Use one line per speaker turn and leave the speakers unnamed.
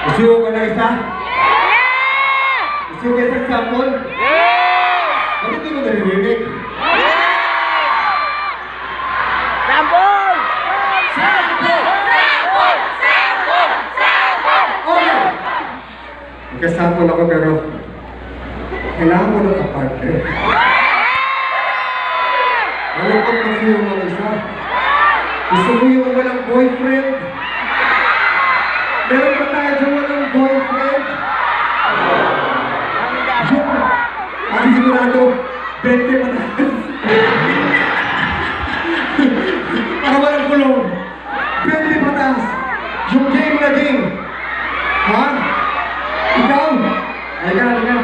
Gusto mo ba na isa? Gusto mo isang sample? Bakit hindi mo naririnig?
Sample!
Okay! Magkasample ako pero kailangan mo ng kaparte. Alam ko kasi yung mga isa. Gusto mo yung walang boyfriend? Meron pa tayo dyan walang boyfriend? Yung, ang sigurado, 20 pa tayo. Para walang kulong. 20 patas. Yung game na game. Ha? Ikaw? Halika, halika.